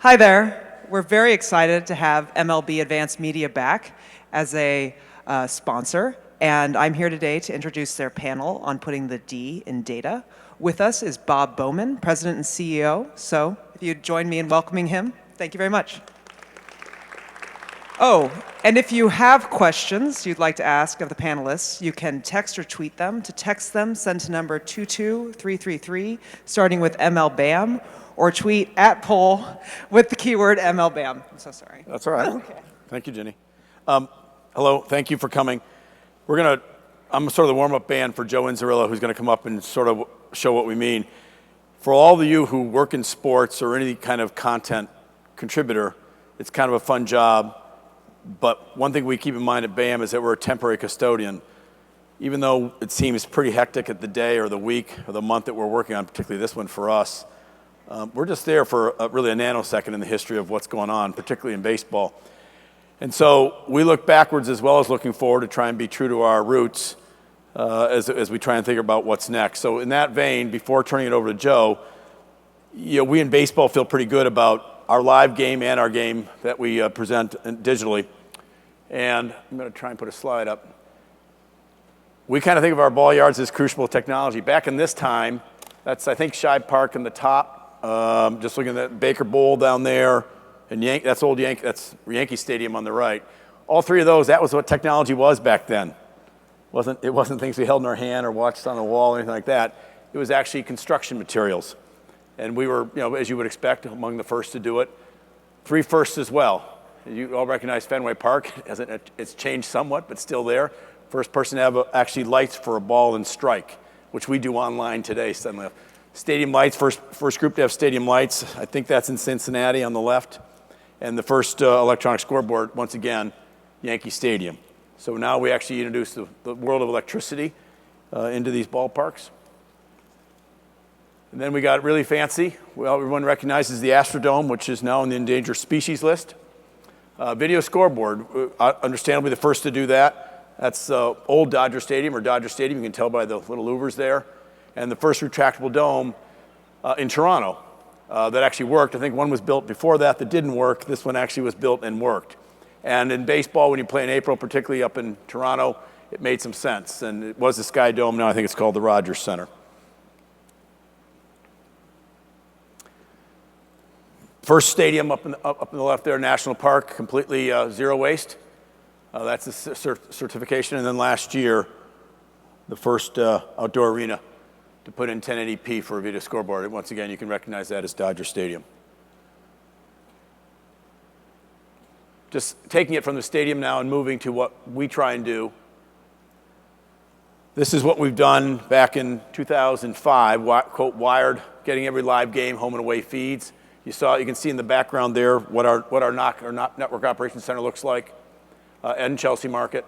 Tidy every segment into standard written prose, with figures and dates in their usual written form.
Hi there. We're very excited to have MLB Advanced Media back as a sponsor, and I'm here today to introduce their panel on putting the D in data. With us is Bob Bowman, President and CEO. So if you'd join me in welcoming him, thank you very much. Oh, and if you have questions you'd like to ask of the panelists, you can text or tweet them. To text them, send to number 22333, starting with MLBAM, or tweet at poll with the keyword MLBAM. I'm so sorry. That's all right. Okay. Thank you, Ginny. Hello, thank you for coming. I'm sort of the warm-up band for Joe Inzerillo, who's going to come up and sort of show what we mean. For all of you who work in sports or any kind of content contributor, it's kind of a fun job. But one thing we keep in mind at BAM is that we're a temporary custodian. Even though it seems pretty hectic at the day or the week or the month that we're working on, particularly this one for us, we're just there for really a nanosecond in the history of what's going on, particularly in baseball. And so we look backwards as well as looking forward to try and be true to our roots as we try and think about what's next. So in that vein, before turning it over to Joe, we in baseball feel pretty good about our live game and our game that we present digitally. And I'm going to try and put a slide up. We kind of think of our ball yards as crucible technology. Back in this time, that's, I think, Shibe Park in the top. Just looking at Baker Bowl down there, and that's Yankee Stadium on the right. All three of those, that was what technology was back then. It wasn't things we held in our hand or watched on the wall or anything like that. It was actually construction materials. And we were, as you would expect, among the first to do it. 3 firsts as well. You all recognize Fenway Park. It's changed somewhat, but still there. First person to have actually lights for a ball and strike, which we do online today. Suddenly, stadium lights, first group to have stadium lights. I think that's in Cincinnati on the left. And the first electronic scoreboard, once again, Yankee Stadium. So now we actually introduce the world of electricity into these ballparks. And then we got really fancy. Well, everyone recognizes the Astrodome, which is now on the endangered species list. Video scoreboard, understandably the first to do that. That's old Dodger Stadium, or Dodger Stadium. You can tell by the little louvers there. And the first retractable dome in Toronto that actually worked. I think one was built before that didn't work. This one actually was built and worked. And in baseball, when you play in April, particularly up in Toronto, it made some sense. And it was the Sky Dome. Now I think it's called the Rogers Center. First stadium up in the left there, National Park, completely zero waste. That's a certification. And then last year, the first outdoor arena to put in 1080p for a video scoreboard. And once again, you can recognize that as Dodger Stadium. Just taking it from the stadium now and moving to what we try and do. This is what we've done back in 2005, quote, wired, getting every live game, home and away feeds. You can see in the background there what our network operations center looks like in Chelsea Market.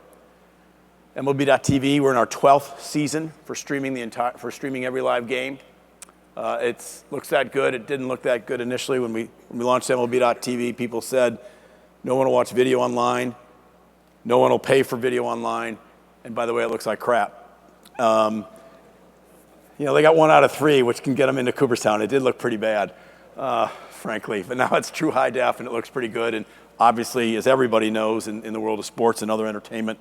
MLB.TV, we're in our 12th season for streaming every live game. It looks that good. It didn't look that good initially when we launched MLB.TV. People said, no one will watch video online. No one will pay for video online. And by the way, it looks like crap. They got 1 out of 3, which can get them into Cooperstown. It did look pretty bad, frankly. But now it's true high def, and it looks pretty good. And obviously, as everybody knows in the world of sports and other entertainment,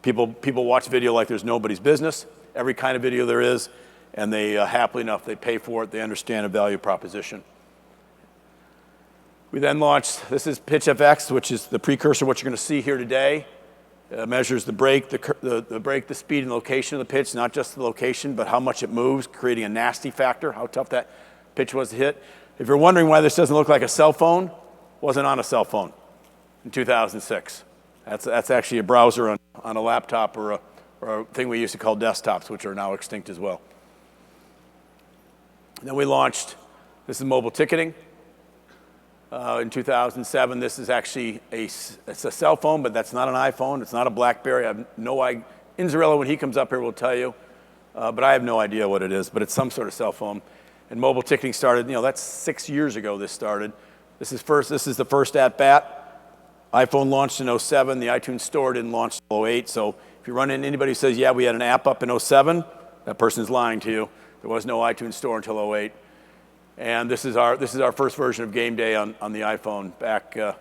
people watch video like there's nobody's business, every kind of video there is, and they happily enough, they pay for it. They understand a value proposition. We then launched, this is PitchFX, which is the precursor of what you're going to see here today. It measures the break, the speed and location of the pitch, not just the location, but how much it moves, creating a nasty factor, how tough that pitch was to hit. If you're wondering why this doesn't look like a cell phone, it wasn't on a cell phone in 2006. That's actually a browser on a laptop or a thing we used to call desktops, which are now extinct as well. And then we launched, this is mobile ticketing. In 2007, this is actually it's a cell phone, but that's not an iPhone. It's not a BlackBerry. I have no idea. Inzerillo, when he comes up here, will tell you. But I have no idea what it is, but it's some sort of cell phone. And mobile ticketing started, that's 6 years ago this started. This is the first at-bat. iPhone launched in 07. The iTunes Store didn't launch until 08. So if you run into anybody who says, yeah, we had an app up in 07, that person's lying to you. There was no iTunes Store until 08. And this is our first version of Game Day on the iPhone back, 5,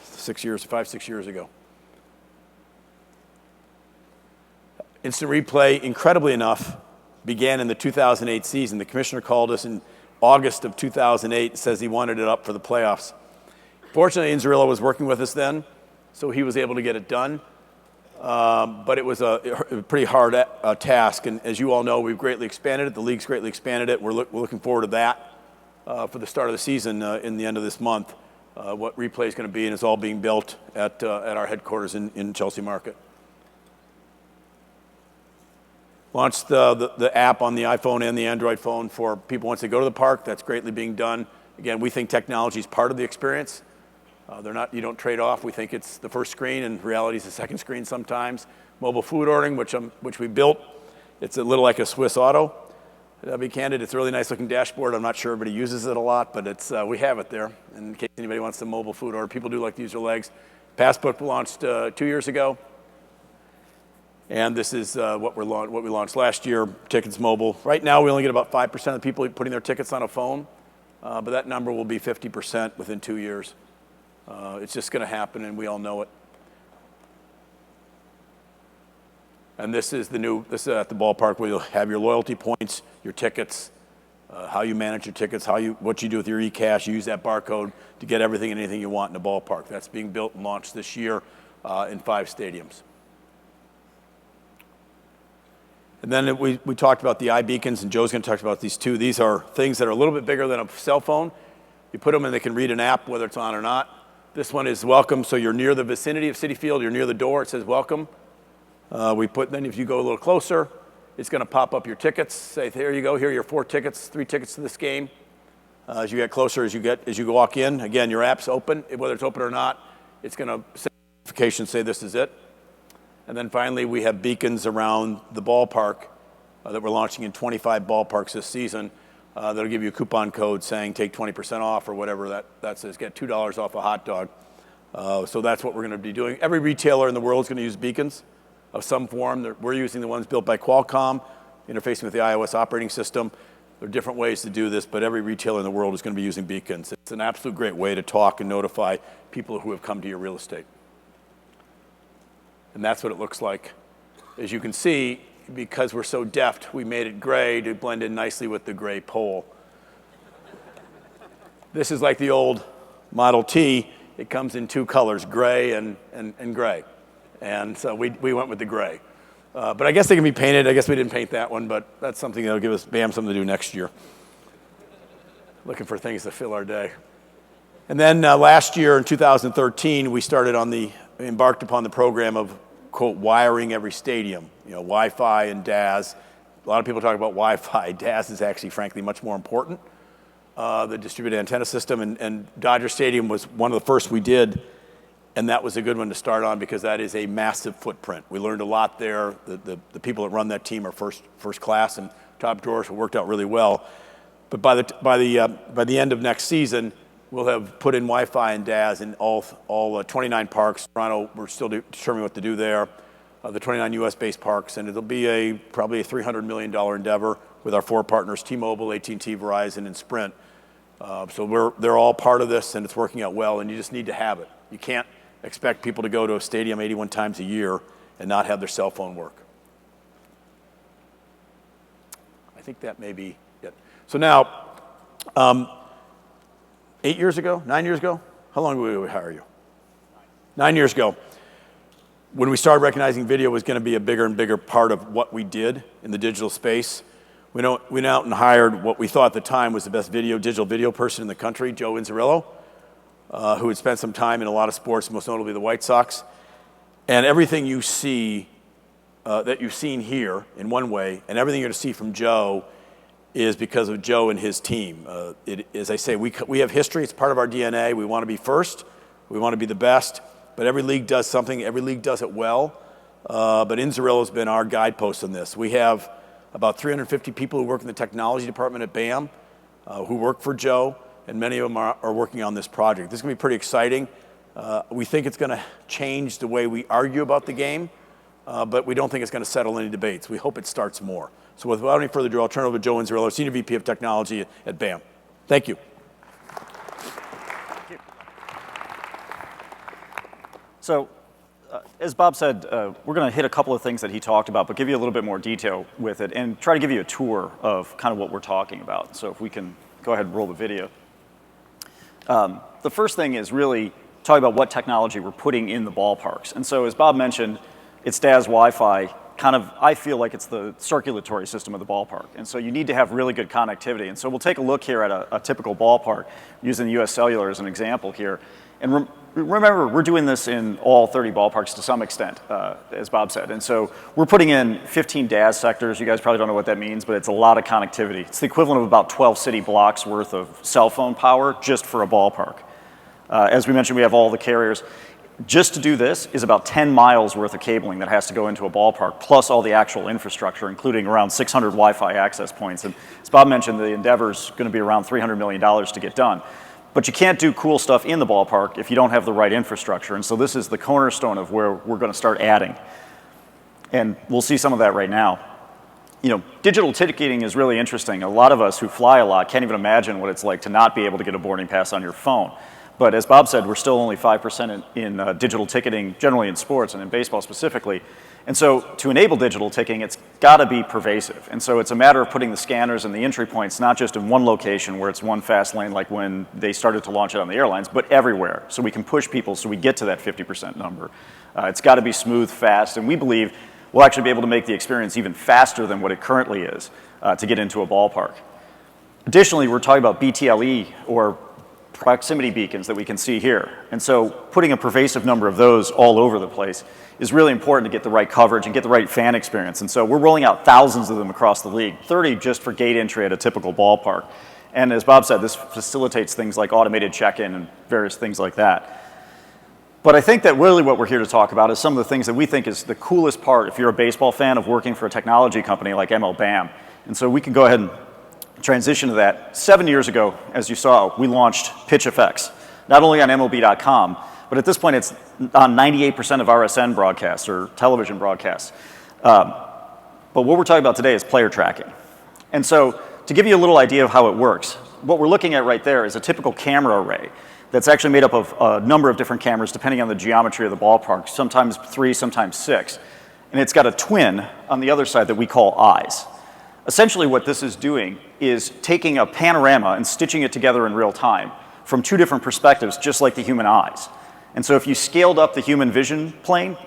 6 years ago. Instant replay, incredibly enough, began in the 2008 season. The commissioner called us in August of 2008 and says he wanted it up for the playoffs. Fortunately, Inzerillo was working with us then, so he was able to get it done. But it was a pretty hard task, and as you all know, we've greatly expanded it. The league's greatly expanded it. We're looking forward to that for the start of the season in the end of this month. What replay is going to be, and it's all being built at our headquarters in Chelsea Market. Launched the app on the iPhone and the Android phone for people once they go to the park. That's greatly being done. Again, we think technology is part of the experience. You don't trade off. We think it's the first screen, and reality is the second screen sometimes. Mobile food ordering, which we built. It's a little like a Swiss Auto. To be candid, it's a really nice looking dashboard. I'm not sure everybody uses it a lot, but we have it there in case anybody wants to mobile food order. People do like to use their legs. Passbook launched 2 years ago. And this is what we launched last year, tickets mobile. Right now, we only get about 5% of the people putting their tickets on a phone, but that number will be 50% within 2 years. It's just going to happen, and we all know it. And this is at the ballpark where you'll have your loyalty points, your tickets, how you manage your tickets, what you do with your eCash. You use that barcode to get everything and anything you want in the ballpark. That's being built and launched this year in 5 stadiums. And then we talked about the iBeacons, and Joe's going to talk about these too. These are things that are a little bit bigger than a cell phone. You put them and they can read an app, whether it's on or not. This one is welcome, so you're near the vicinity of Citi Field. You're near the door. It says welcome. Then if you go a little closer, it's going to pop up your tickets. Say, there you go. Here are your 4 tickets, 3 tickets to this game. As you get closer, as you walk in, again, your app's open. Whether it's open or not, it's going to send a notification, say this is it. And then finally, we have beacons around the ballpark that we're launching in 25 ballparks this season. That'll give you a coupon code saying take 20% off or whatever that says. Get $2 off a hot dog. So that's what we're going to be doing. Every retailer in the world is going to use beacons of some form. We're using the ones built by Qualcomm, interfacing with the iOS operating system. There are different ways to do this, but every retailer in the world is going to be using beacons. It's an absolute great way to talk and notify people who have come to your real estate. And that's what it looks like. As you can see, because we're so deft, we made it gray to blend in nicely with the gray pole. This is like the old Model T. It comes in 2 colors, gray and gray. And so we went with the gray. But I guess they can be painted. I guess we didn't paint that one, but that's something that'll give us BAM something to do next year. Looking for things to fill our day. And then last year in 2013, we embarked upon the program of, quote, wiring every stadium. Wi-Fi and DAS. A lot of people talk about Wi-Fi. DAS is actually, frankly, much more important. The distributed antenna system, and Dodger Stadium was one of the first we did, and that was a good one to start on because that is a massive footprint. We learned a lot there. The people that run that team are first class and top drawers. It worked out really well. But by the end of next season, we'll have put in Wi-Fi and DAS in all 29 parks. Toronto, we're still determining what to do there. The 29 U.S.-based parks, and it'll be probably a $300 million endeavor with our 4 partners: T-Mobile, AT&T, Verizon, and Sprint. So they're all part of this, and it's working out well. And you just need to have it. You can't expect people to go to a stadium 81 times a year and not have their cell phone work. I think that may be it. So now, 9 years ago? How long ago did we hire you? 9 years ago. When we started recognizing video was going to be a bigger and bigger part of what we did in the digital space, we went out and hired what we thought at the time was the best digital video person in the country, Joe Inzerillo, who had spent some time in a lot of sports, most notably the White Sox. And everything you see, that you've seen here in one way, and everything you're going to see from Joe is because of Joe and his team. As I say, we have history. It's part of our DNA. We want to be first. We want to be the best. But every league does something. Every league does it well. But Inzerillo has been our guidepost in this. We have about 350 people who work in the technology department at BAM who work for Joe, and many of them are working on this project. This is going to be pretty exciting. We think it's going to change the way we argue about the game, but we don't think it's going to settle any debates. We hope it starts more. So without any further ado, I'll turn it over to Joe Inzerillo, Senior VP of Technology at BAM. Thank you. So, as Bob said, we're going to hit a couple of things that he talked about, but give you a little bit more detail with it and try to give you a tour of kind of what we're talking about. So if we can go ahead and roll the video. The first thing is really talking about what technology we're putting in the ballparks. And so as Bob mentioned, it's DAS Wi-Fi. Kind of, I feel like it's the circulatory system of the ballpark. And so you need to have really good connectivity. And so we'll take a look here at a typical ballpark using the US Cellular as an example here. And remember, we're doing this in all 30 ballparks to some extent, as Bob said. And so we're putting in 15 DAS sectors. You guys probably don't know what that means, but it's a lot of connectivity. It's the equivalent of about 12 city blocks worth of cell phone power just for a ballpark. As we mentioned, we have all the carriers. Just to do this is about 10 miles worth of cabling that has to go into a ballpark, plus all the actual infrastructure, including around 600 Wi-Fi access points. And as Bob mentioned, the endeavor's going to be around $300 million to get done. But you can't do cool stuff in the ballpark if you don't have the right infrastructure. And so this is the cornerstone of where we're going to start adding. And we'll see some of that right now. You know, digital ticketing is really interesting. A lot of us who fly a lot can't even imagine what it's like to not be able to get a boarding pass on your phone. But as Bob said, we're still only 5% in digital ticketing, generally in sports and in baseball specifically. And so to enable digital ticketing, it's got to be pervasive. And so it's a matter of putting the scanners and the entry points not just in one location where it's one fast lane like when they started to launch it on the airlines, but everywhere. So we can push people so we get to that 50% number. It's got to be smooth, fast, and we believe we'll actually be able to make the experience even faster than what it currently is to get into a ballpark. Additionally, we're talking about BTLE, or proximity beacons, that we can see here. And so putting a pervasive number of those all over the place is really important to get the right coverage and get the right fan experience. And so we're rolling out thousands of them across the league, 30 just for gate entry at a typical ballpark. And as Bob said, this facilitates things like automated check-in and various things like that. But I think that really what we're here to talk about is some of the things that we think is the coolest part if you're a baseball fan of working for a technology company like MLBAM. And so we can go ahead and transition to that. 7 years ago, as you saw, we launched Pitch Effects, not only on MLB.com, but at this point it's on 98% of RSN broadcasts or television broadcasts. But what we're talking about today is player tracking. And so to give you a little idea of how it works, what we're looking at right there is a typical camera array that's actually made up of a number of different cameras depending on the geometry of the ballpark, sometimes 3, sometimes 6. And it's got a twin on the other side that we call eyes. Essentially what this is doing is taking a panorama and stitching it together in real time from 2 different perspectives, just like the human eyes. And so if you scaled up the human vision plane,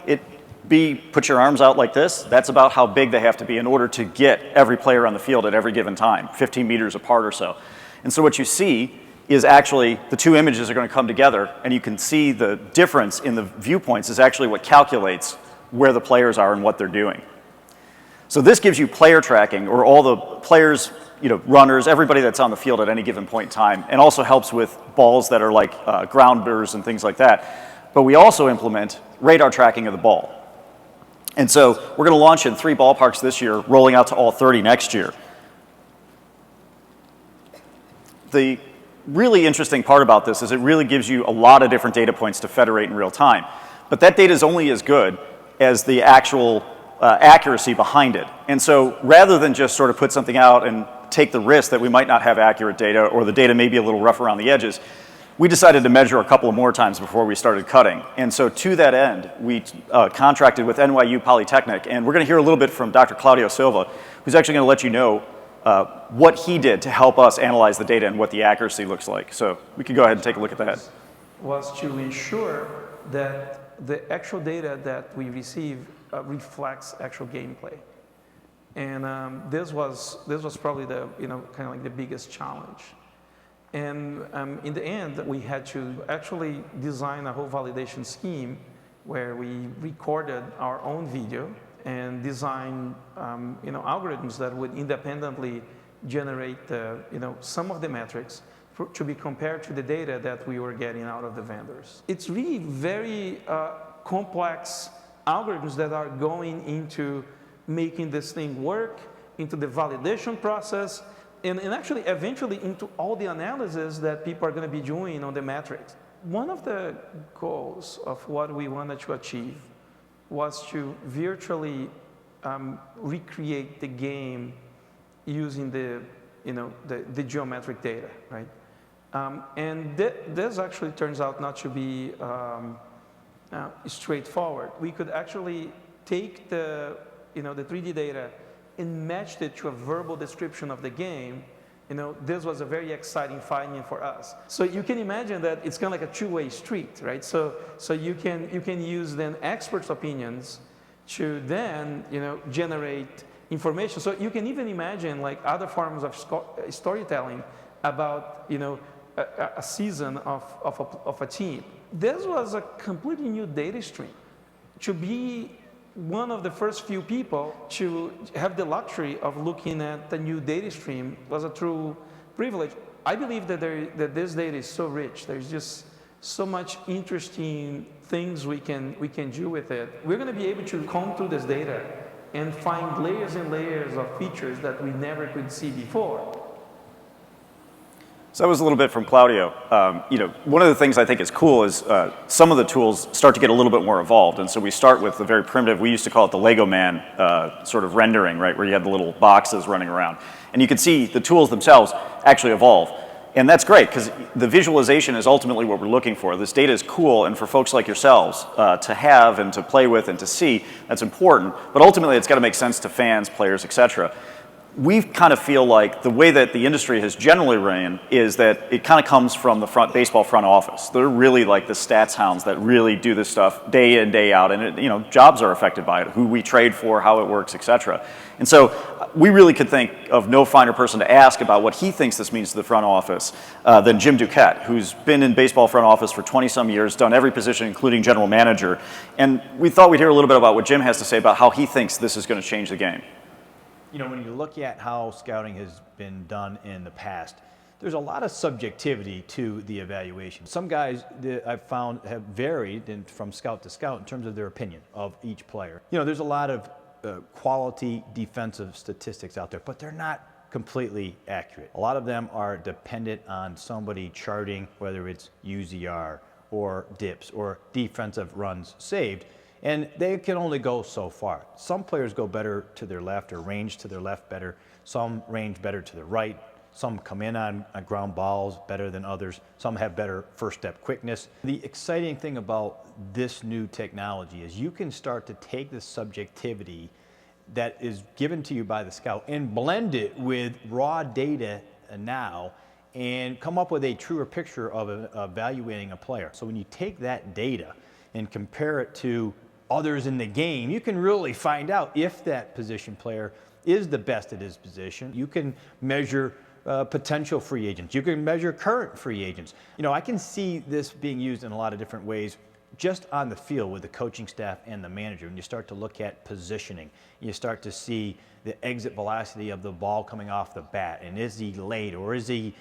put your arms out like this, that's about how big they have to be in order to get every player on the field at every given time, 15 meters apart or so. And so what you see is actually the 2 images are going to come together, and you can see the difference in the viewpoints is actually what calculates where the players are and what they're doing. So this gives you player tracking, or all the players, runners, everybody that's on the field at any given point in time, and also helps with balls that are like grounders and things like that. But we also implement radar tracking of the ball. And so we're going to launch in 3 ballparks this year, rolling out to all 30 next year. The really interesting part about this is it really gives you a lot of different data points to federate in real time. But that data is only as good as the actual accuracy behind it. And so rather than just sort of put something out and take the risk that we might not have accurate data or the data may be a little rough around the edges, we decided to measure a couple of more times before we started cutting. And so to that end, we contracted with NYU Polytechnic, and we're going to hear a little bit from Dr. Claudio Silva, who's actually going to let you know what he did to help us analyze the data and what the accuracy looks like. So we can go ahead and take a look at that. Was to ensure that the actual data that we receive reflects actual gameplay, and this was probably the kind of like the biggest challenge. And in the end, we had to actually design a whole validation scheme where we recorded our own video and design algorithms that would independently generate some of the metrics to be compared to the data that we were getting out of the vendors. It's really very complex algorithms that are going into making this thing work, into the validation process, and actually eventually into all the analysis that people are going to be doing on the metrics. One of the goals of what we wanted to achieve was to virtually recreate the game using the the geometric data, right? And this actually turns out not to be straightforward. We could actually take the 3D data and match it to a verbal description of the game. This was a very exciting finding for us. So you can imagine that it's kind of like a two-way street, right? So you can use then experts' opinions to then generate information. So you can even imagine like other forms of storytelling about a season of a team. This was a completely new data stream. To be one of the first few people to have the luxury of looking at the new data stream was a true privilege. I believe that this data is so rich. There's just so much interesting things we can do with it. We're going to be able to comb through this data and find layers and layers of features that we never could see before. So that was a little bit from Claudio. One of the things I think is cool is some of the tools start to get a little bit more evolved. And so we start with the very primitive, we used to call it the Lego man sort of rendering, right, where you had the little boxes running around. And you can see the tools themselves actually evolve. And that's great, because the visualization is ultimately what we're looking for. This data is cool, and for folks like yourselves to have and to play with and to see, that's important. But ultimately, it's got to make sense to fans, players, et cetera. We kind of feel like the way that the industry has generally ran is that it kind of comes from the baseball front office. They're really like the stats hounds that really do this stuff day in, day out, and jobs are affected by it, who we trade for, how it works, et cetera. And so we really could think of no finer person to ask about what he thinks this means to the front office than Jim Duquette, who's been in baseball front office for 20-some years, done every position, including general manager. And we thought we'd hear a little bit about what Jim has to say about how he thinks this is going to change the game. When you look at how scouting has been done in the past, there's a lot of subjectivity to the evaluation. Some guys that I've found have varied from scout to scout in terms of their opinion of each player. There's a lot of quality defensive statistics out there, but they're not completely accurate. A lot of them are dependent on somebody charting, whether it's UZR or dips or defensive runs saved. And they can only go so far. Some players go better to their left or range to their left better. Some range better to the right. Some come in on ground balls better than others. Some have better first step quickness. The exciting thing about this new technology is you can start to take the subjectivity that is given to you by the scout and blend it with raw data now and come up with a truer picture of evaluating a player. So when you take that data and compare it to others in the game, you can really find out if that position player is the best at his position. You can measure potential free agents. You can measure current free agents. I can see this being used in a lot of different ways just on the field with the coaching staff and the manager. When you start to look at positioning, you start to see the exit velocity of the ball coming off the bat, and is he late or is he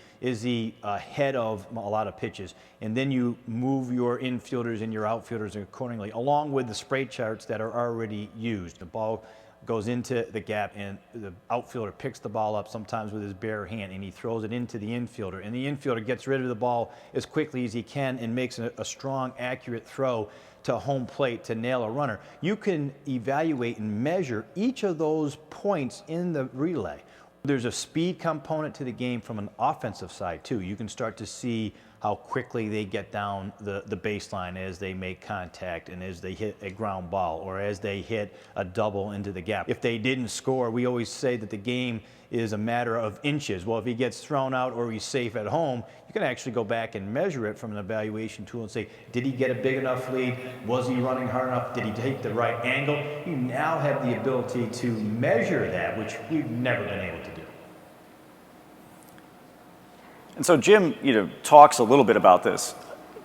ahead of a lot of pitches, and then you move your infielders and your outfielders accordingly along with the spray charts that are already used. The ball goes into the gap and the outfielder picks the ball up sometimes with his bare hand and he throws it into the infielder, and the infielder gets rid of the ball as quickly as he can and makes a strong, accurate throw to home plate to nail a runner. You can evaluate and measure each of those points in the relay. There's a speed component to the game from an offensive side too. You can start to see how quickly they get down the baseline as they make contact and as they hit a ground ball or as they hit a double into the gap. If they didn't score, we always say that the game is a matter of inches. Well, if he gets thrown out or he's safe at home, you can actually go back and measure it from an evaluation tool and say, did he get a big enough lead? Was he running hard enough? Did he take the right angle? You now have the ability to measure that, which we've never been able to do. And so Jim, talks a little bit about this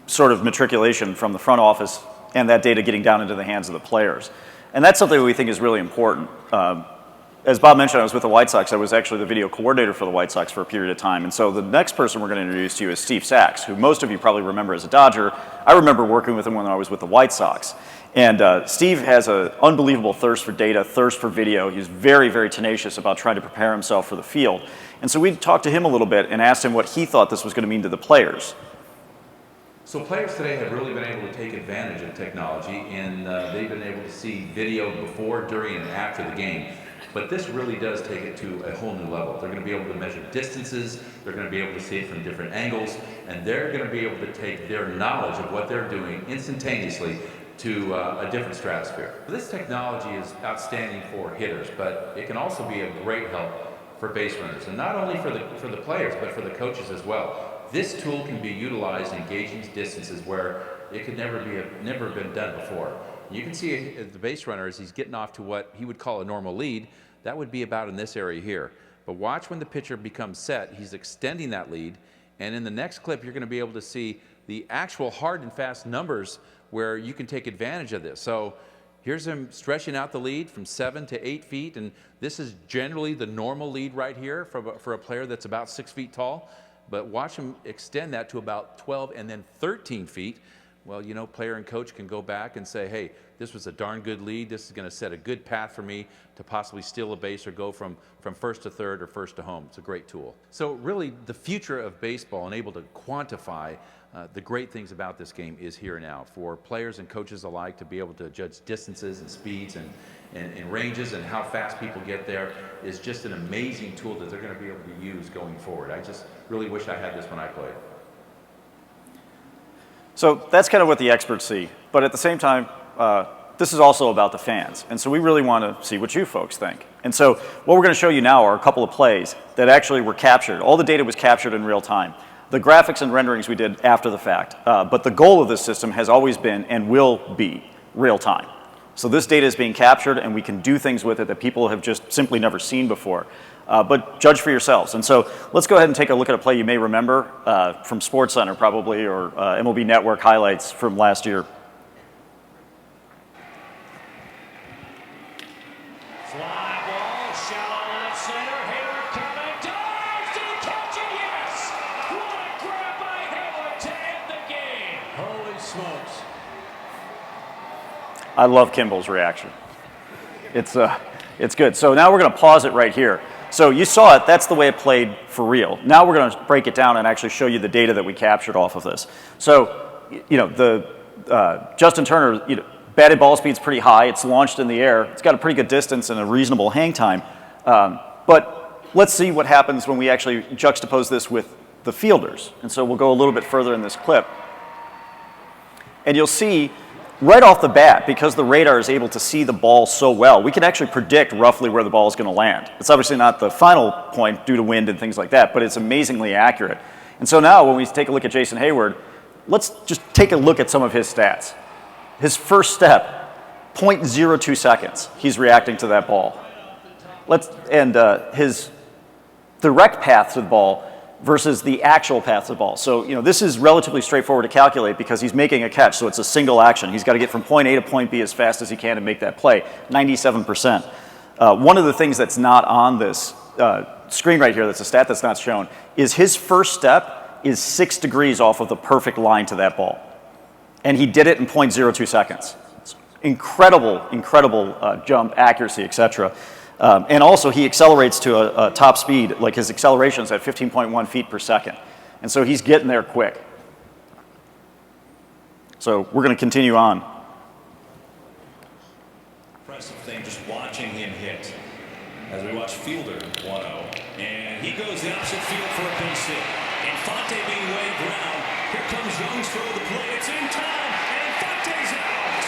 sort of matriculation from the front office and that data getting down into the hands of the players. And that's something we think is really important. As Bob mentioned, I was with the White Sox. I was actually the video coordinator for the White Sox for a period of time. And so the next person we're going to introduce to you is Steve Sachs, who most of you probably remember as a Dodger. I remember working with him when I was with the White Sox. And Steve has an unbelievable thirst for data, thirst for video. He's very, very tenacious about trying to prepare himself for the field. And so we talked to him a little bit and asked him what he thought this was going to mean to the players. So players today have really been able to take advantage of technology, and they've been able to see video before, during, and after the game. But this really does take it to a whole new level. They're going to be able to measure distances, they're going to be able to see it from different angles, and they're going to be able to take their knowledge of what they're doing instantaneously to a different stratosphere. This technology is outstanding for hitters, but it can also be a great help for base runners, and not only for the players, but for the coaches as well. This tool can be utilized in gauging distances where it could never been done before. You can see the base runner, as he's getting off to what he would call a normal lead, that would be about in this area here. But watch when the pitcher becomes set, he's extending that lead, and in the next clip you're going to be able to see the actual hard and fast numbers where you can take advantage of this. So here's him stretching out the lead from 7 to 8 feet, and this is generally the normal lead right here for a player that's about 6 feet tall. But watch him extend that to about 12 and then 13 feet. Well, you know, player and coach can go back and say, hey, this was a darn good lead. This is going to set a good path for me to possibly steal a base or go from first to third or first to home. It's a great tool. So really, the future of baseball and able to quantify the great things about this game is here now for players and coaches alike to be able to judge distances and speeds and ranges and how fast people get there is just an amazing tool that they're going to be able to use going forward. I just really wish I had this when I played. So that's kind of what the experts see. But at the same time, this is also about the fans. And so we really want to see what you folks think. And so what we're going to show you now are a couple of plays that actually were captured. All the data was captured in real time. The graphics and renderings we did after the fact. But the goal of this system has always been and will be real time. So this data is being captured and we can do things with it that people have just simply never seen before. But judge for yourselves. And so let's go ahead and take a look at a play you may remember from SportsCenter probably, or MLB Network highlights from last year. Fly ball, shallow left center. Hayward coming, dives to catch it. Yes! What a grab by Hayward to end the game. Holy smokes! I love Kimball's reaction. It's good. So now we're going to pause it right here. So you saw it, that's the way it played for real. Now we're going to break it down and actually show you the data that we captured off of this. So, you know, Justin Turner, you know, batted ball speed's pretty high. It's launched in the air. It's got a pretty good distance and a reasonable hang time. But let's see what happens when we actually juxtapose this with the fielders. And so we'll go a little bit further in this clip. And you'll see right off the bat, because the radar is able to see the ball so well, we can actually predict roughly where the ball is going to land. It's obviously not the final point due to wind and things like that, but it's amazingly accurate. And so now when we take a look at Jason Hayward, let's just take a look at some of his stats. His first step, 0.02 seconds, he's reacting to that ball. His direct path to the ball versus the actual path to the ball. So, you know, this is relatively straightforward to calculate because he's making a catch, so it's a single action. He's got to get from point A to point B as fast as he can and make that play, 97%. One of the things that's not on this screen right here, that's a stat that's not shown, is his first step is 6 degrees off of the perfect line to that ball. And he did it in 0.02 seconds. It's incredible jump, accuracy, etc. And also, he accelerates to a top speed, like his acceleration is at 15.1 feet per second. And so he's getting there quick. So we're going to continue on. Impressive thing just watching him hit. As we watch Fielder 1-0. And he goes the opposite field for a base hit. Infante being waved around. Here comes Young's throw the play. It's in time. And Infante's out.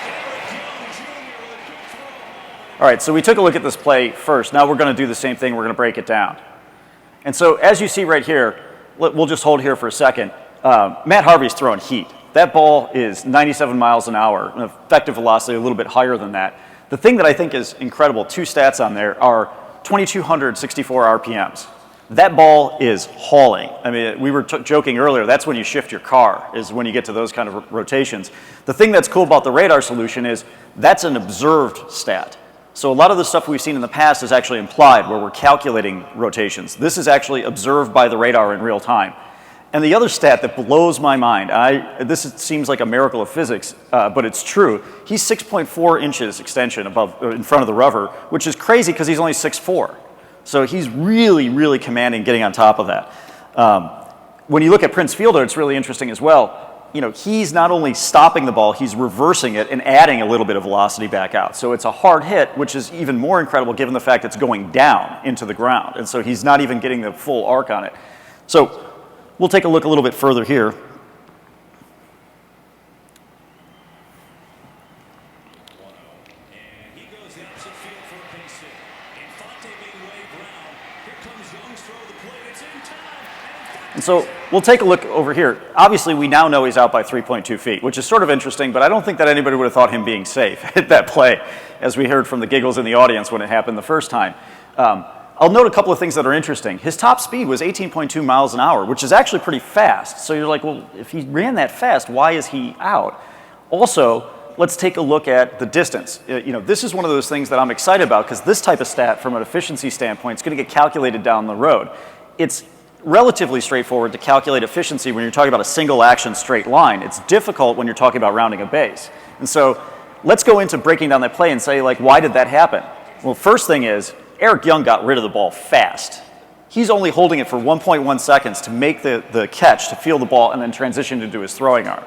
Eric Young Jr. with a good throw. All right, so we took a look at this play first. Now we're going to do the same thing. We're going to break it down. And so as you see right here, we'll just hold here for a second. Matt Harvey's throwing heat. That ball is 97 miles an hour, an effective velocity a little bit higher than that. The thing that I think is incredible, 2 stats on there, are 2,264 RPMs. That ball is hauling. I mean, we were joking earlier, that's when you shift your car, is when you get to those kind of rotations. The thing that's cool about the radar solution is that's an observed stat. So a lot of the stuff we've seen in the past is actually implied, where we're calculating rotations. This is actually observed by the radar in real time. And the other stat that blows my mind, seems like a miracle of physics, but it's true. He's 6.4 inches extension in front of the rubber, which is crazy because he's only 6'4". So he's really, really commanding getting on top of that. When you look at Prince Fielder, it's really interesting as well. he's not only stopping the ball, he's reversing it and adding a little bit of velocity back out. So it's a hard hit, which is even more incredible given the fact it's going down into the ground. And so he's not even getting the full arc on it. So we'll take a look a little bit further here. And so we'll take a look over here. Obviously, we now know he's out by 3.2 feet, which is sort of interesting, but I don't think that anybody would have thought him being safe at that play, as we heard from the giggles in the audience when it happened the first time. I'll note a couple of things that are interesting. His top speed was 18.2 miles an hour, which is actually pretty fast. So you're like, well, if he ran that fast, why is he out? Also, let's take a look at the distance. This is one of those things that I'm excited about because this type of stat, from an efficiency standpoint, is going to get calculated down the road. It's relatively straightforward to calculate efficiency when you're talking about a single action straight line. It's difficult when you're talking about rounding a base. And so let's go into breaking down that play and say, like, why did that happen? Well, first thing is, Eric Young got rid of the ball fast. He's only holding it for 1.1 seconds to make the catch, to feel the ball, and then transition into his throwing arm.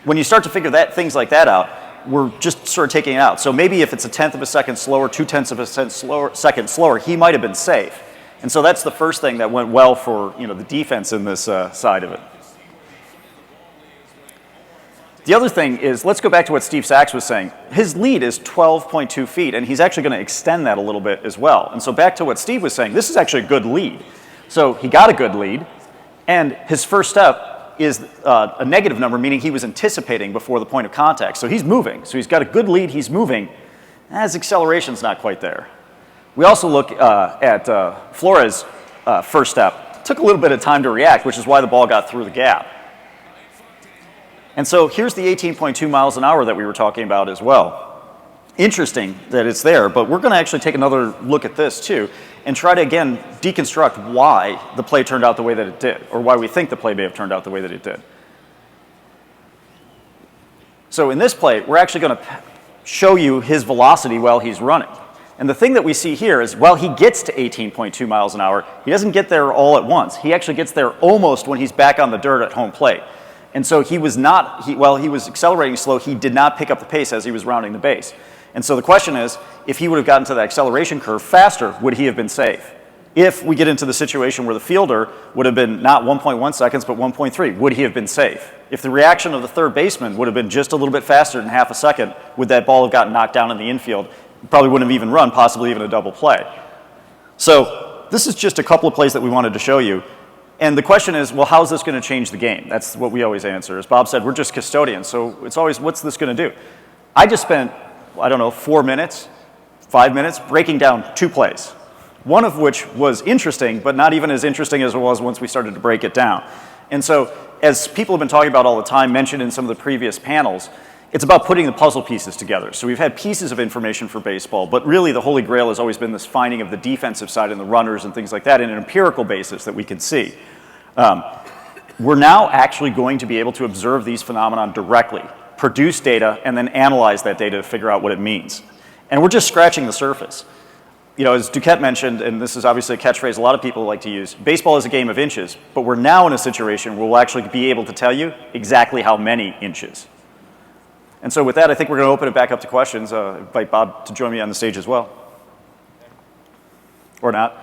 When you start to figure things like that out, we're just sort of taking it out. So maybe if it's a tenth of a second slower, 0.2 of a second slower, he might have been safe. And so that's the first thing that went well for the defense in this side of it. The other thing is, let's go back to what Steve Sachs was saying. His lead is 12.2 feet, and he's actually going to extend that a little bit as well. And so back to what Steve was saying, this is actually a good lead. So he got a good lead, and his first step is a negative number, meaning he was anticipating before the point of contact. So he's moving. So he's got a good lead, he's moving. His acceleration's not quite there. We also look at Flores' first step. Took a little bit of time to react, which is why the ball got through the gap. And so here's the 18.2 miles an hour that we were talking about as well. Interesting that it's there, but we're going to actually take another look at this too and try to, again, deconstruct why the play turned out the way that it did, or why we think the play may have turned out the way that it did. So in this play, we're actually going to show you his velocity while he's running. And the thing that we see here is, while he gets to 18.2 miles an hour, he doesn't get there all at once. He actually gets there almost when he's back on the dirt at home plate. And so he was not, while he was accelerating slow, he did not pick up the pace as he was rounding the base. And so the question is, if he would have gotten to that acceleration curve faster, would he have been safe? If we get into the situation where the fielder would have been not 1.1 seconds, but 1.3, would he have been safe? If the reaction of the third baseman would have been just a little bit faster than half a second, would that ball have gotten knocked down in the infield? Probably wouldn't have even run, possibly even a double play. So this is just a couple of plays that we wanted to show you. And the question is, well, how is this going to change the game? That's what we always answer. As Bob said, we're just custodians, so it's always, what's this going to do? I just spent, 4 minutes, 5 minutes, breaking down 2 plays. One of which was interesting, but not even as interesting as it was once we started to break it down. And so, as people have been talking about all the time, mentioned in some of the previous panels, it's about putting the puzzle pieces together. So we've had pieces of information for baseball, but really the holy grail has always been this finding of the defensive side and the runners and things like that in an empirical basis that we can see. We're now actually going to be able to observe these phenomena directly, produce data, and then analyze that data to figure out what it means. And we're just scratching the surface. As Duquette mentioned, and this is obviously a catchphrase a lot of people like to use, baseball is a game of inches, but we're now in a situation where we'll actually be able to tell you exactly how many inches. And so with that, I think we're going to open it back up to questions. Invite Bob to join me on the stage as well. Or not.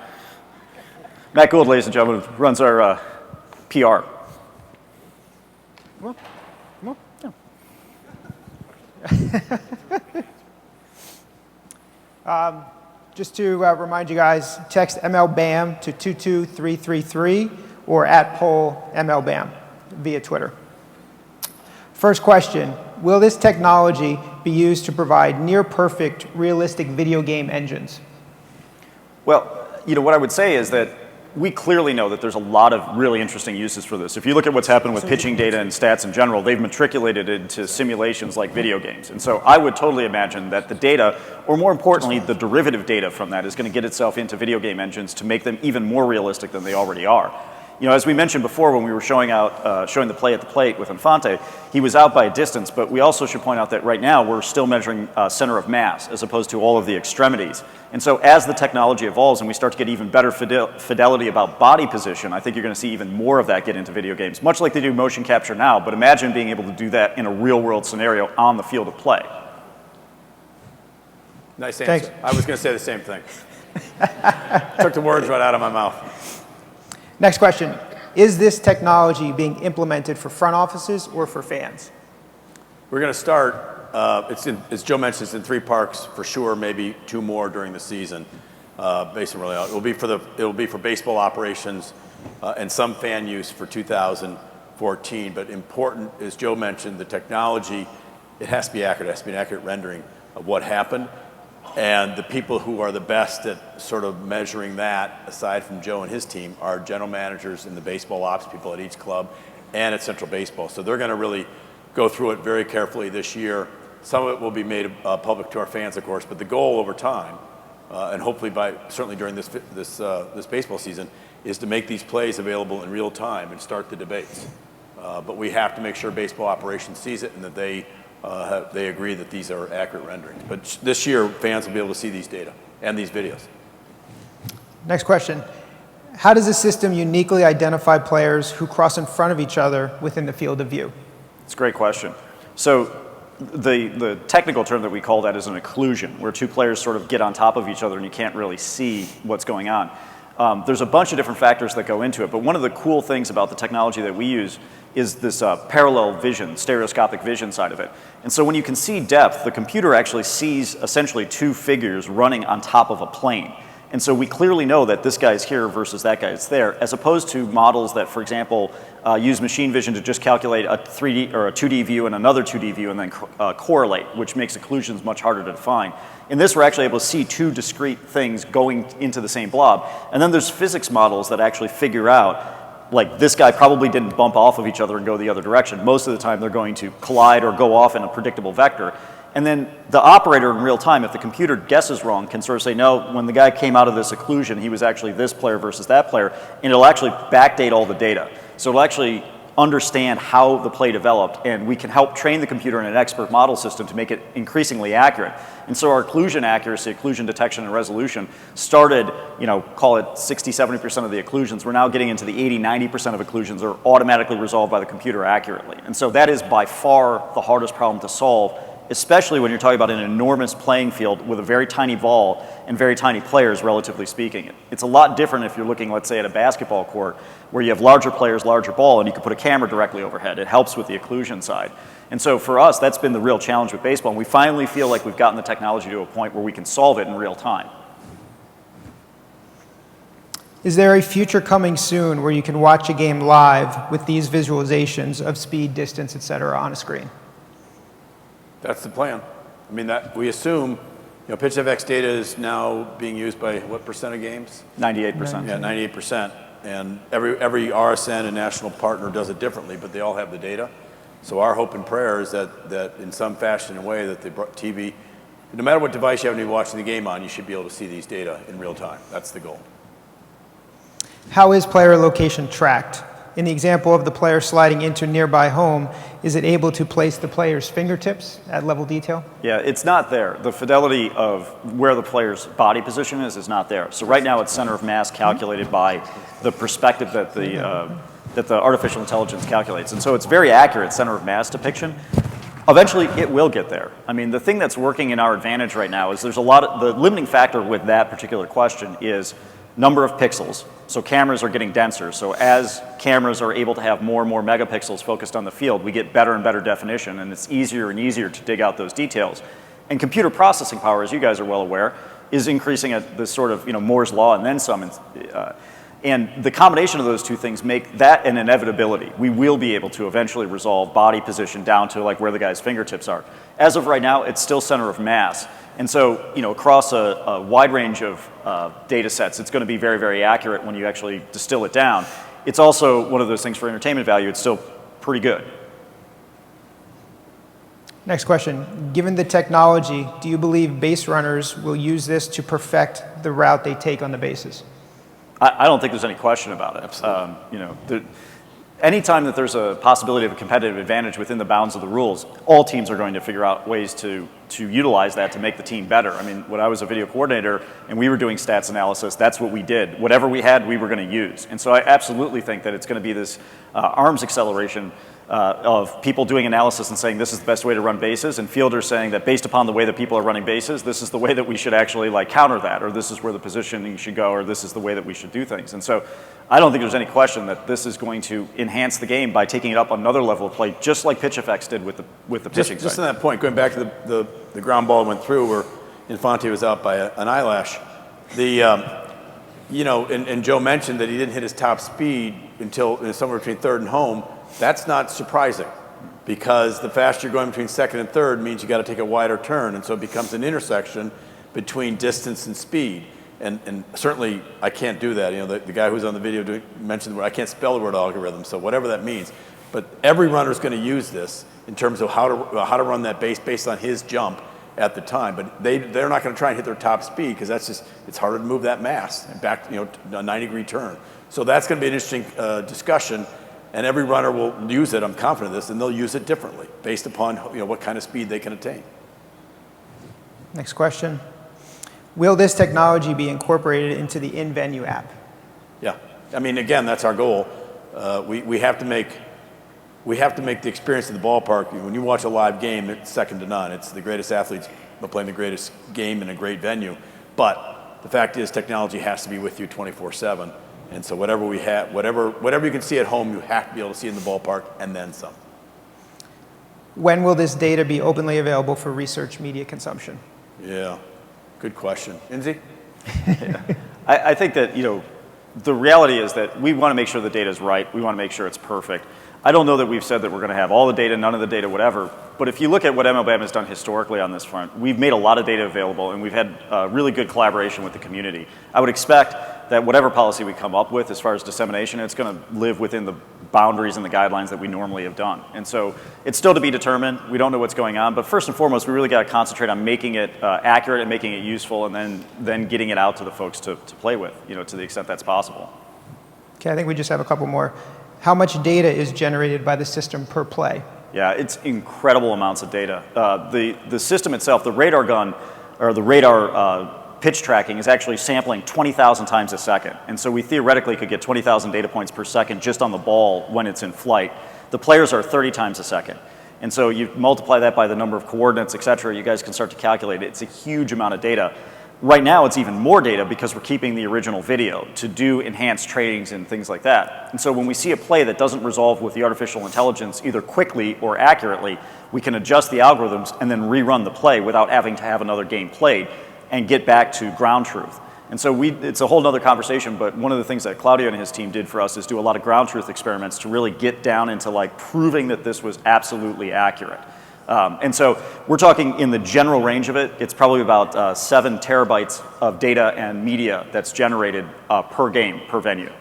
Matt Gould, ladies and gentlemen, runs our PR. Come on. Yeah. Just to remind you guys, text MLBAM to 22333 or @poll MLBAM via Twitter. First question, will this technology be used to provide near-perfect, realistic video game engines? Well, what I would say is that we clearly know that there's a lot of really interesting uses for this. If you look at what's happened with pitching data and stats in general, they've matriculated into simulations like video games. And so I would totally imagine that the data, or more importantly, the derivative data from that, is going to get itself into video game engines to make them even more realistic than they already are. You know, as we mentioned before when we were showing the play at the plate with Infante, he was out by a distance, but we also should point out that right now we're still measuring center of mass as opposed to all of the extremities. And so as the technology evolves and we start to get even better fidelity about body position, I think you're going to see even more of that get into video games, much like they do motion capture now, but imagine being able to do that in a real-world scenario on the field of play. Nice answer. Thanks. I was going to say the same thing. Took the words right out of my mouth. Next question. Is this technology being implemented for front offices or for fans? We're going to start, as Joe mentioned, it's in 3 parks for sure, maybe 2 more during the season, based on really, it'll be for baseball operations and some fan use for 2014. But important, as Joe mentioned, the technology, it has to be accurate. It has to be an accurate rendering of what happened. And the people who are the best at sort of measuring that, aside from Joe and his team, are general managers and the baseball ops people at each club and at Central Baseball. So they're going to really go through it very carefully this year. Some of it will be made public to our fans, of course, but the goal over time, and hopefully certainly during this baseball season, is to make these plays available in real time and start the debates. But we have to make sure baseball operations sees it and that they agree that these are accurate renderings. But this year, fans will be able to see these data and these videos. Next question. How does the system uniquely identify players who cross in front of each other within the field of view? It's a great question. So the technical term that we call that is an occlusion, where 2 players sort of get on top of each other and you can't really see what's going on. There's a bunch of different factors that go into it, but one of the cool things about the technology that we use is this parallel vision, stereoscopic vision side of it. And so when you can see depth, the computer actually sees essentially 2 figures running on top of a plane. And so we clearly know that this guy's here versus that guy's there, as opposed to models that, for example, use machine vision to just calculate a 3D or a 2D view and another 2D view and then correlate, which makes occlusions much harder to define. In this, we're actually able to see 2 discrete things going into the same blob. And then there's physics models that actually figure out, like, this guy probably didn't bump off of each other and go the other direction. Most of the time, they're going to collide or go off in a predictable vector. And then the operator in real time, if the computer guesses wrong, can sort of say, no, when the guy came out of this occlusion, he was actually this player versus that player, and it'll actually backdate all the data. So it'll actually understand how the play developed, and we can help train the computer in an expert model system to make it increasingly accurate. And so our occlusion accuracy, occlusion detection and resolution started, you know, call it 60, 70% of the occlusions. We're now getting into the 80, 90% of occlusions are automatically resolved by the computer accurately. And so that is by far the hardest problem to solve, especially when you're talking about an enormous playing field with a very tiny ball and very tiny players, relatively speaking. It's a lot different if you're looking, let's say, at a basketball court where you have larger players, larger ball, and you can put a camera directly overhead. It helps with the occlusion side. And so for us, that's been the real challenge with baseball, and we finally feel like we've gotten the technology to a point where we can solve it in real time. Is there a future coming soon where you can watch a game live with these visualizations of speed, distance, et cetera, on a screen? That's the plan. I mean, that we assume, you know, PitchFX data is now being used by what percent of games? 98%. Yeah, 98%. And every RSN and national partner does it differently, but they all have the data. So our hope and prayer is that in some fashion and way that they brought TV, no matter what device you happen to be watching the game on, you should be able to see these data in real time. That's the goal. How is player location tracked? In the example of the player sliding into nearby home, is it able to place the player's fingertips at level detail? Yeah, it's not there. The fidelity of where the player's body position is not there. So right now it's center of mass calculated by the perspective that the artificial intelligence calculates. And so it's very accurate center of mass depiction. Eventually it will get there. I mean, the thing that's working in our advantage right now is there's a lot of, the limiting factor with that particular question is number of pixels. So cameras are getting denser. So as cameras are able to have more and more megapixels focused on the field, we get better and better definition, and it's easier and easier to dig out those details. And computer processing power, as you guys are well aware, is increasing at this sort of, you know, Moore's law and then some. And the combination of those two things make that an inevitability. We will be able to eventually resolve body position down to like where the guy's fingertips are. As of right now, it's still center of mass. And so, you know, across a wide range of data sets, it's going to be very, very accurate when you actually distill it down. It's also one of those things for entertainment value. It's still pretty good. Next question. Given the technology, do you believe base runners will use this to perfect the route they take on the bases? I don't think there's any question about it. Absolutely. Anytime that there's a possibility of a competitive advantage within the bounds of the rules, all teams are going to figure out ways to utilize that to make the team better. I mean, when I was a video coordinator and we were doing stats analysis, that's what we did. Whatever we had, we were going to use. And so I absolutely think that it's going to be this arms acceleration of people doing analysis and saying this is the best way to run bases, and fielders saying that based upon the way that people are running bases, this is the way that we should actually counter that, or this is where the positioning should go, or this is the way that we should do things. And so I don't think there's any question that this is going to enhance the game by taking it up another level of play, just like pitch effects did with the pitching Just side. on that point, going back to the ground ball went through where Infante was out by an eyelash. And Joe mentioned that he didn't hit his top speed until somewhere between third and home. That's not surprising, because the faster you're going between second and third means you got to take a wider turn, and so it becomes an intersection between distance and speed. And certainly I can't do that. The guy who's on the video mentioned the word, I can't spell the word algorithm, so whatever that means. But every runner is going to use this in terms of how to run that base based on his jump at the time. But they're not going to try and hit their top speed, because it's harder to move that mass back, a 90-degree turn. So that's going to be an interesting discussion. And every runner will use it, I'm confident of this, and they'll use it differently based upon what kind of speed they can attain. Next question. Will this technology be incorporated into the in-venue app? Yeah. I mean, again, that's our goal. We have to make the experience of the ballpark. When you watch a live game, it's second to none. It's the greatest athletes playing the greatest game in a great venue. But the fact is, technology has to be with you 24/7. And so whatever we have, whatever you can see at home, you have to be able to see in the ballpark, and then some. When will this data be openly available for research media consumption? Yeah, good question. Inzi? I think that, the reality is that we want to make sure the data is right. We want to make sure it's perfect. I don't know that we've said that we're going to have all the data, none of the data, whatever. But if you look at what MLBAM has done historically on this front, we've made a lot of data available, and we've had really good collaboration with the community. I would expect that whatever policy we come up with as far as dissemination, it's going to live within the boundaries and the guidelines that we normally have done. And so it's still to be determined. We don't know what's going on. But first and foremost, we really got to concentrate on making it accurate and making it useful, and then getting it out to the folks to play with, to the extent that's possible. Okay, I think we just have a couple more. How much data is generated by the system per play? Yeah, it's incredible amounts of data. The system itself, the radar gun, or the radar pitch tracking, is actually sampling 20,000 times a second. And so we theoretically could get 20,000 data points per second just on the ball when it's in flight. The players are 30 times a second. And so you multiply that by the number of coordinates, et cetera, you guys can start to calculate it. It's a huge amount of data. Right now, it's even more data because we're keeping the original video to do enhanced tradings and things like that. And so when we see a play that doesn't resolve with the artificial intelligence either quickly or accurately, we can adjust the algorithms and then rerun the play without having to have another game played and get back to ground truth. And so it's a whole other conversation, but one of the things that Claudio and his team did for us is do a lot of ground truth experiments to really get down into proving that this was absolutely accurate. And so we're talking in the general range of it, it's probably about 7 terabytes of data and media that's generated per game, per venue.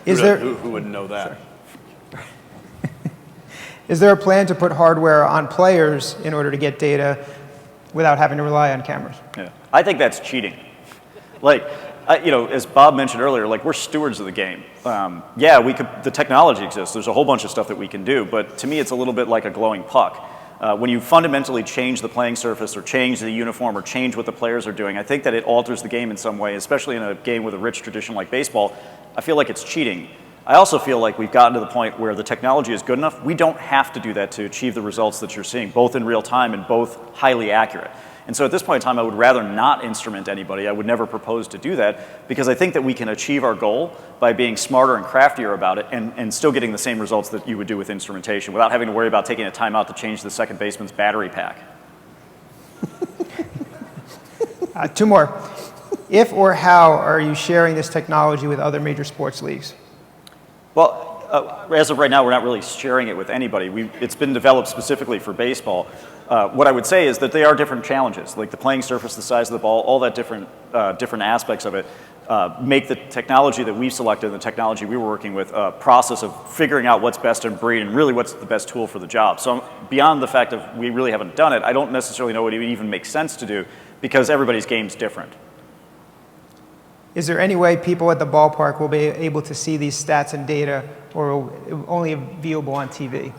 Who wouldn't know that? Sure. Is there a plan to put hardware on players in order to get data without having to rely on cameras? Yeah. I think that's cheating. As Bob mentioned earlier, we're stewards of the game. The technology exists. There's a whole bunch of stuff that we can do, but to me, it's a little bit like a glowing puck. When you fundamentally change the playing surface or change the uniform or change what the players are doing, I think that it alters the game in some way, especially in a game with a rich tradition like baseball. I feel like it's cheating. I also feel like we've gotten to the point where the technology is good enough. We don't have to do that to achieve the results that you're seeing, both in real time and both highly accurate. And so at this point in time, I would rather not instrument anybody. I would never propose to do that, because I think that we can achieve our goal by being smarter and craftier about it and still getting the same results that you would do with instrumentation without having to worry about taking a timeout to change the second baseman's battery pack. 2 more. If or how are you sharing this technology with other major sports leagues? Well, as of right now, we're not really sharing it with anybody. It's been developed specifically for baseball. What I would say is that they are different challenges, like the playing surface, the size of the ball, all that different aspects of it make the technology that we've selected and the technology we were working with a process of figuring out what's best in breed and really what's the best tool for the job. So beyond the fact of we really haven't done it, I don't necessarily know what it would even make sense to do, because everybody's game's different. Is there any way people at the ballpark will be able to see these stats and data, or only viewable on TV?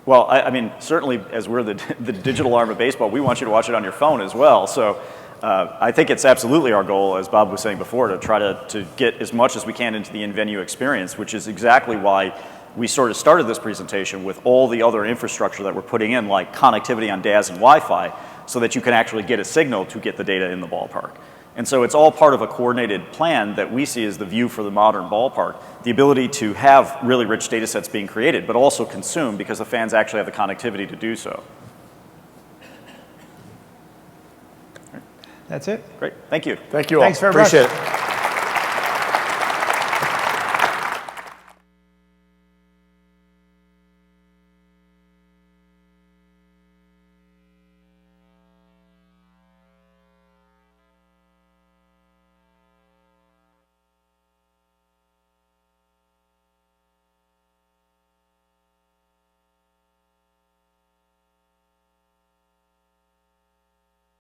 Well, I mean, certainly as we're the digital arm of baseball, we want you to watch it on your phone as well. So I think it's absolutely our goal, as Bob was saying before, to try to get as much as we can into the in-venue experience, which is exactly why we sort of started this presentation with all the other infrastructure that we're putting in, like connectivity on DAS and Wi-Fi, so that you can actually get a signal to get the data in the ballpark. And so it's all part of a coordinated plan that we see as the view for the modern ballpark, the ability to have really rich data sets being created, but also consumed because the fans actually have the connectivity to do so. That's it. Great, thank you. Thank you all. Thanks very much. Appreciate it.